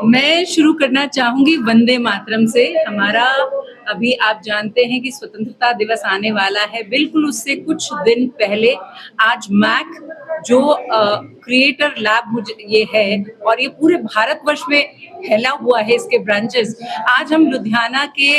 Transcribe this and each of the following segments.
मैं शुरू करना चाहूंगी वंदे मातरम से। हमारा अभी आप जानते हैं कि स्वतंत्रता दिवस आने वाला है, बिल्कुल उससे कुछ दिन पहले आज मैक जो क्रिएटर लैब मुझे ये है और ये पूरे भारतवर्ष में फैला हुआ है इसके ब्रांचेस। आज हम लुधियाना के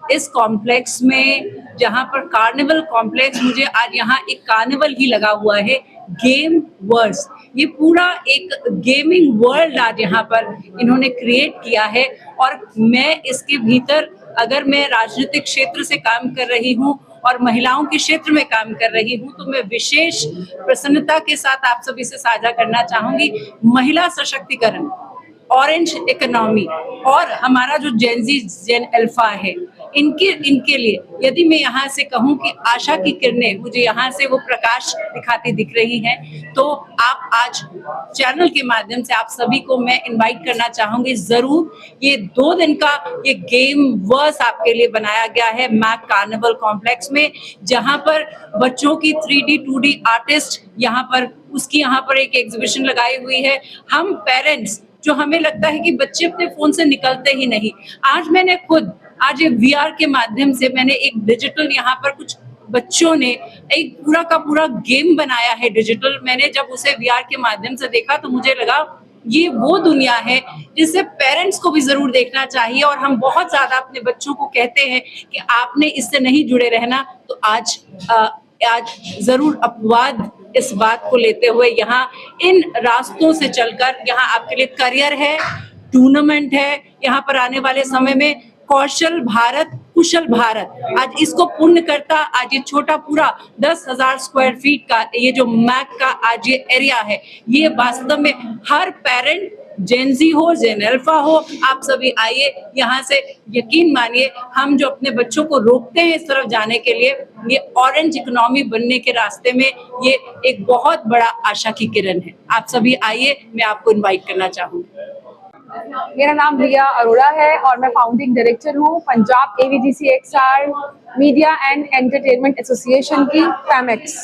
इस कॉम्प्लेक्स में, जहां पर कार्निवल कॉम्प्लेक्स, मुझे आज यहाँ एक कार्निवल ही लगा हुआ है, गेम वर्स। ये पूरा एक गेमिंग वर्ल्ड आज यहाँ पर इन्होंने क्रिएट किया है। और मैं इसके भीतर, अगर मैं राजनीतिक क्षेत्र से काम कर रही हूँ और महिलाओं के क्षेत्र में काम कर रही हूँ, तो मैं विशेष प्रसन्नता के साथ आप सभी से साझा करना चाहूंगी महिला सशक्तिकरण, ऑरेंज इकोनॉमी और हमारा जो जेन अल्फा है, इनके लिए यदि मैं यहाँ से कहूँ कि आशा की किरणें मुझे यहाँ से वो प्रकाश दिखाती दिख रही हैं, तो आप आज चैनल के माध्यम से आप सभी को मैं इनवाइट करना चाहूंगी। जरूर ये 2 दिन का ये गेम वर्स आपके लिए बनाया गया है मैक कार्निवल कॉम्प्लेक्स में, जहाँ पर बच्चों की 3D 2D आर्टिस्ट यहाँ पर, उसकी यहाँ पर एक एग्जीबिशन लगाई हुई है। हम पेरेंट्स, जो हमें लगता है कि बच्चे अपने फोन से निकलते ही नहीं, आज मैंने खुद आज एक VR के माध्यम से मैंने एक डिजिटल, यहाँ पर कुछ बच्चों ने एक पूरा का पूरा गेम बनाया है डिजिटल। मैंने जब उसे VR के माध्यम से देखा तो मुझे लगा ये वो दुनिया है जिसे पेरेंट्स को भी जरूर देखना चाहिए। और हम बहुत ज्यादा अपने बच्चों को कहते हैं कि आपने इससे नहीं जुड़े रहना, तो आज जरूर अपवाद इस बात को लेते हुए यहाँ इन रास्तों से चलकर, यहाँ आपके लिए करियर है, टूर्नामेंट है, यहाँ पर आने वाले समय में कौशल भारत, कुशल भारत, आज इसको पूर्ण करता। आज ये छोटा पूरा 10,000 स्क्वायर फीट का ये जो मैक का आज ये एरिया है, ये वास्तव में हर पेरेंट, जेनजी हो, जेन अल्फा हो, आप सभी आइए यहाँ से। यकीन मानिए, हम जो अपने बच्चों को रोकते हैं इस तरफ जाने के लिए, ये ऑरेंज इकोनॉमी बनने के रास्ते में ये एक बहुत बड़ा आशा की किरण है। आप सभी आइए, मैं आपको इनवाइट करना चाहूंगी। मेरा नाम रिया अरोड़ा है और मैं फाउंडिंग डायरेक्टर हूँ Punjab AVGCXR media and entertainment association की, पैमेक्स।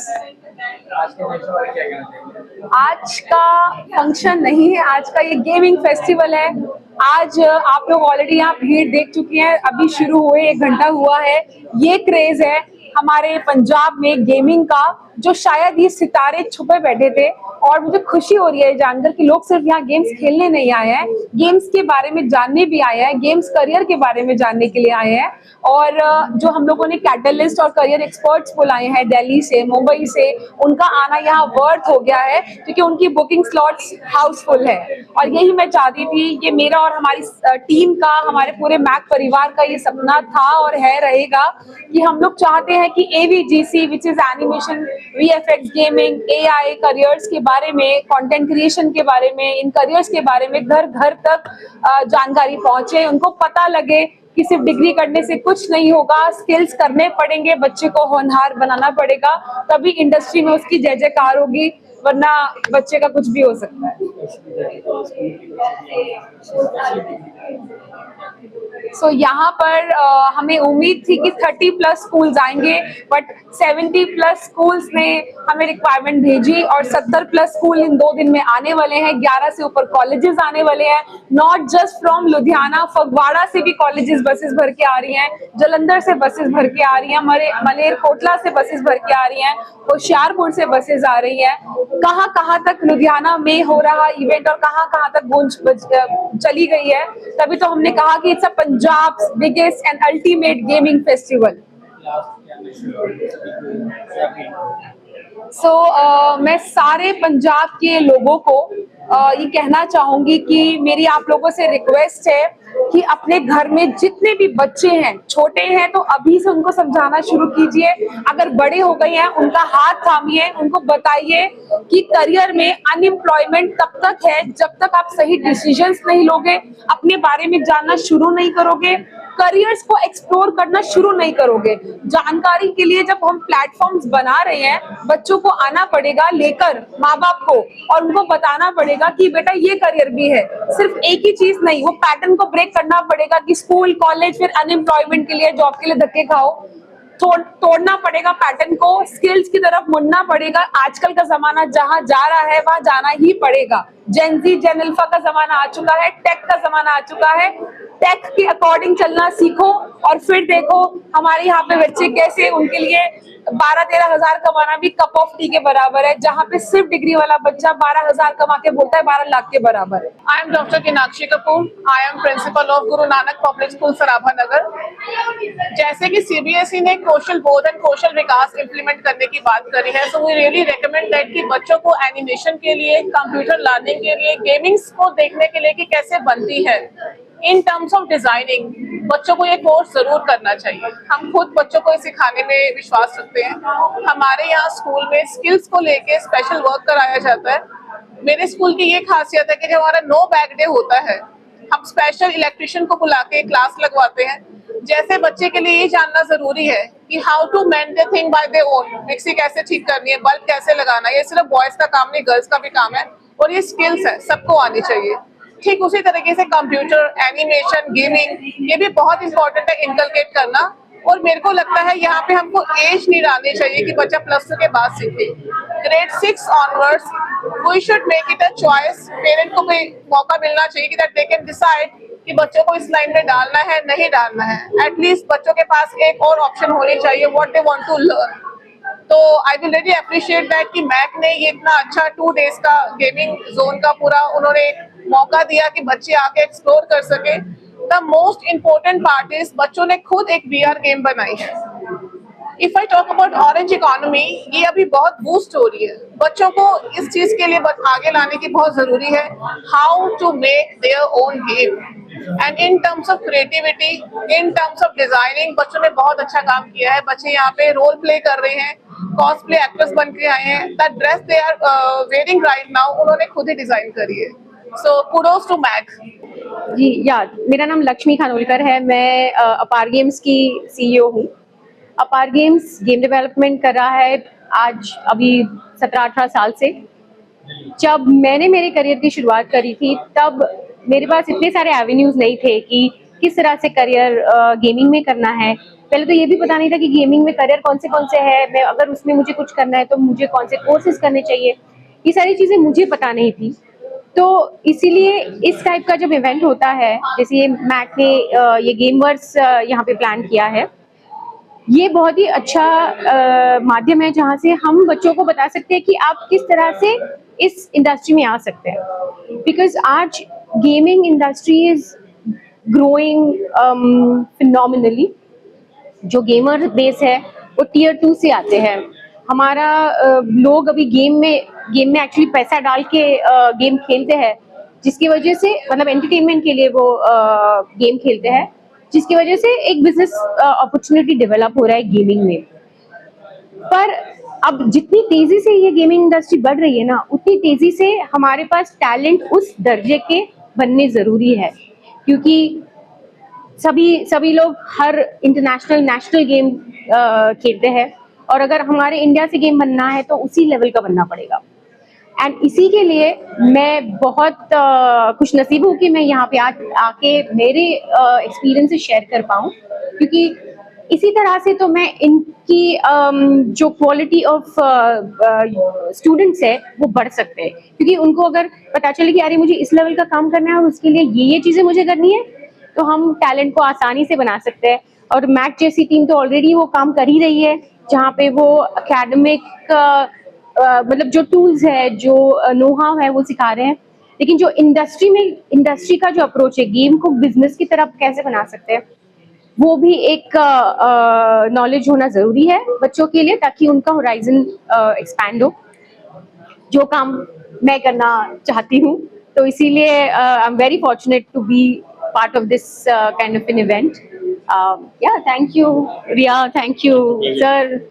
आज का फंक्शन नहीं है, आज का ये गेमिंग फेस्टिवल है। आज आप लोग ऑलरेडी यहाँ भीड़ देख चुकी हैं, अभी शुरू हुए 1 घंटा हुआ है। ये क्रेज है हमारे पंजाब में गेमिंग का, जो शायद ये सितारे छुपे बैठे थे। और मुझे खुशी हो रही है जानकर कि लोग सिर्फ यहाँ गेम्स खेलने नहीं आए हैं, गेम्स के बारे में जानने भी आए हैं, गेम्स करियर के बारे में जानने के लिए आए हैं। और जो हम लोगों ने कैटलिस्ट और करियर एक्सपर्ट्स बुलाए हैं दिल्ली से, मुंबई से, उनका आना यहाँ वर्थ हो गया है क्योंकि उनकी बुकिंग स्लॉट्स हाउसफुल है। और यही मैं चाहती थी, ये मेरा और हमारी टीम का, हमारे पूरे मैक परिवार का ये सपना था और है, रहेगा, कि हम लोग चाहते हैं कि AVGC which is animation, VFX, gaming, AI careers के बारे में, कंटेंट क्रिएशन के बारे में, इन करियर्स के बारे में घर घर तक जानकारी पहुंचे, उनको पता लगे कि सिर्फ डिग्री करने से कुछ नहीं होगा, स्किल्स करने पड़ेंगे, बच्चे को होनहार बनाना पड़ेगा, तभी इंडस्ट्री में उसकी जय जयकार होगी, वरना बच्चे का कुछ भी हो सकता है। सो यहाँ पर हमें उम्मीद थी कि 30+ स्कूल्स आएंगे, बट 70+ स्कूल्स ने हमें रिक्वायरमेंट भेजी और 70+ स्कूल इन 2 दिन में आने वाले हैं। 11 से ऊपर कॉलेजेस आने वाले हैं, not just from Ludhiana, Phagwara से भी कॉलेजेस बसेस भर के आ रही हैं, जलंधर से बसेस भर के आ रही हैं, मलेरकोटला से बसेस भर के आ रही हैं, होशियारपुर से बसेस आ रही हैं। कहाँ कहाँ तक लुधियाना में हो रहा इवेंट और कहाँ कहाँ तक गूंज चली गई है, तभी तो हमने कहा कि it's a Punjab biggest and ultimate gaming festival. मैं सारे पंजाब के लोगों को ये कहना चाहूंगी कि मेरी आप लोगों से रिक्वेस्ट है कि अपने घर में जितने भी बच्चे हैं, छोटे हैं तो अभी से उनको समझाना शुरू कीजिए, अगर बड़े हो गए हैं उनका हाथ थामिए, उनको बताइए कि करियर में अनएम्प्लॉयमेंट तब तक है जब तक आप सही डिसीजंस नहीं लोगे, अपने बारे में जानना शुरू नहीं करोगे, करियर्स को एक्सप्लोर करना शुरू नहीं करोगे। जानकारी के लिए जब हम प्लेटफॉर्म्स बना रहे हैं, बच्चों को आना पड़ेगा लेकर, माँ बाप को, और उनको बताना पड़ेगा कि बेटा ये करियर भी है, सिर्फ एक ही चीज नहीं, वो पैटर्न को ब्रेक करना पड़ेगा कि स्कूल कॉलेज फिर अनएम्प्लॉयमेंट के लिए, जॉब के लिए धक्के खाओ। तोड़ना पड़ेगा पैटर्न को, स्किल्स की तरफ मुड़ना पड़ेगा। आजकल का जमाना जहां जा रहा है वहां जाना ही पड़ेगा। जेन जी जेन अल्फा का जमाना आ चुका है, टेक का जमाना आ चुका है। टेक के अकॉर्डिंग चलना सीखो और फिर देखो हमारे यहाँ पे बच्चे कैसे, उनके लिए 12-13 हजार कमाना भी कप ऑफ टी के बराबर है, जहाँ पे सिर्फ डिग्री वाला बच्चा 12,000 कमा के बोलता है 12 लाख के बराबर है। I am Dr. Kinakshi Kapoor. I am principal of Guru Nanak Public School, Sarabha नगर। जैसे कि CBSE ने कौशल बोध एंड कौशल विकास इम्प्लीमेंट करने की बात करी है, so we really recommend that कि बच्चों को एनिमेशन के लिए, कंप्यूटर लर्निंग के लिए, गेमिंग्स को देखने के लिए कि कैसे बनती है, इन टर्म्स ऑफ डिजाइनिंग बच्चों को ये कोर्स जरूर करना चाहिए। हम खुद बच्चों को सिखाने में विश्वास रखते हैं। हमारे यहाँ स्कूल में स्किल्स को लेके स्पेशल वर्क कराया जाता है। मेरे स्कूल की ये खासियत है कि जब हमारा नो बैग डे होता है, हम स्पेशल इलेक्ट्रिशियन को बुला के क्लास लगवाते हैं। जैसे बच्चे के लिए ये जानना जरूरी है कि how to mend the thing by their own, mixie कैसे ठीक करनी है, बल्ब कैसे लगाना है, ये सिर्फ बॉयज का काम नहीं, गर्ल्स का भी काम है, और ये स्किल्स है, सबको आनी चाहिए। ठीक उसी तरीके से कंप्यूटर, एनिमेशन, गेमिंग, ये भी बहुत इंपॉर्टेंट है इनकलकेट करना। और मेरे को लगता है यहाँ पे हमको एज नहीं डालनी चाहिए कि बच्चा +2 के बाद सीखे। Grade 6 onwards we should make it a choice. Parent को भी मौका मिलना चाहिए कि दैट दे कैन डिसाइड कि बच्चों को इस लाइन में डालना है, नहीं डालना है। एटलीस्ट बच्चों के पास एक और ऑप्शन होनी चाहिए, what they want to learn. तो I will really appreciate that कि मैक ने ये इतना अच्छा 2 डेज का गेमिंग जोन का पूरा उन्होंने मौका दिया कि बच्चे आके एक्सप्लोर कर सके। The most important part is बच्चों ने खुद एक VR गेम बनाई है। If I talk about orange economy, ये अभी बहुत बूस्ट हो रही है। बच्चों को इस चीज के लिए आगे लाने की बहुत जरूरी है, how to make their own game. And in terms of creativity, in terms of designing, बच्चों ने बहुत अच्छा काम किया है। बच्चे यहाँ पे रोल प्ले कर रहे हैं, कॉस्प्ले एक्टर्स बन के आए हैं। That dress they are wearing right now उन्होंने खुद ही डिजाइन करी है। So kudos to Mac. जी या मेरा नाम लक्ष्मी खानोलकर है। मैं अपार गेम्स की CEO हूँ। अपार गेम्स गेम डेवलपमेंट कर रहा है आज अभी 17-18 साल से। जब मैंने मेरे करियर की शुरुआत करी थी तब मेरे पास इतने सारे एवेन्यूज नहीं थे कि किस तरह से करियर गेमिंग में करना है। पहले तो ये भी पता नहीं था कि गेमिंग में करियर कौन से है, मैं अगर उसमें मुझे कुछ करना है तो मुझे कौन से कोर्सेज करने चाहिए, ये सारी चीज़ें मुझे पता नहीं थी। तो इसीलिए इस टाइप का जब इवेंट होता है, जैसे ये मैक ने ये गेमवर्स यहाँ पे प्लान किया है, ये बहुत ही अच्छा माध्यम है जहाँ से हम बच्चों को बता सकते हैं कि आप किस तरह से इस इंडस्ट्री में आ सकते हैं। बिकॉज आज gaming industry is growing phenomenally. जो गेमर बेस है वो Tier 2 से आते हैं। हमारा लोग अभी गेम में एक्चुअली पैसा डाल के गेम खेलते हैं, जिसकी वजह से मतलब एंटरटेनमेंट के लिए वो गेम खेलते हैं, जिसकी वजह से एक बिजनेस अपॉर्चुनिटी डेवलप हो रहा है गेमिंग में। पर अब जितनी तेजी से ये गेमिंग इंडस्ट्री बढ़ रही है ना, उतनी तेजी से हमारे पास टैलेंट उस दर्जे के बनने जरूरी है, क्योंकि सभी लोग हर इंटरनेशनल नेशनल गेम खेलते हैं, और अगर हमारे इंडिया से गेम बनना है तो उसी लेवल का बनना पड़ेगा। एंड इसी के लिए मैं बहुत खुश नसीब हूँ कि मैं यहाँ पे आके मेरे एक्सपीरियंसेस शेयर कर पाऊँ, क्योंकि इसी तरह से तो मैं इनकी जो क्वालिटी ऑफ स्टूडेंट्स है वो बढ़ सकते हैं, क्योंकि उनको अगर पता चले कि अरे मुझे इस लेवल का काम करना है और उसके लिए ये चीज़ें मुझे करनी है, तो हम टैलेंट को आसानी से बना सकते हैं। और मैक जैसी टीम तो ऑलरेडी वो काम कर ही रही है, जहाँ पे वो एकेडमिक मतलब जो टूल्स है, जो नो हाउ है वो सिखा रहे हैं, लेकिन जो इंडस्ट्री का जो अप्रोच है, गेम को बिजनेस की तरफ कैसे बना सकते हैं, वो भी एक नॉलेज होना जरूरी है बच्चों के लिए, ताकि उनका होराइजन एक्सपैंड हो, जो काम मैं करना चाहती हूँ। तो इसीलिए I am very fortunate to be part of this kind of an event. Yeah, thank you, Ria. Thank you, sir,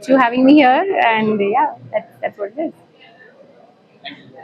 to having me here. And yeah, that's what it is.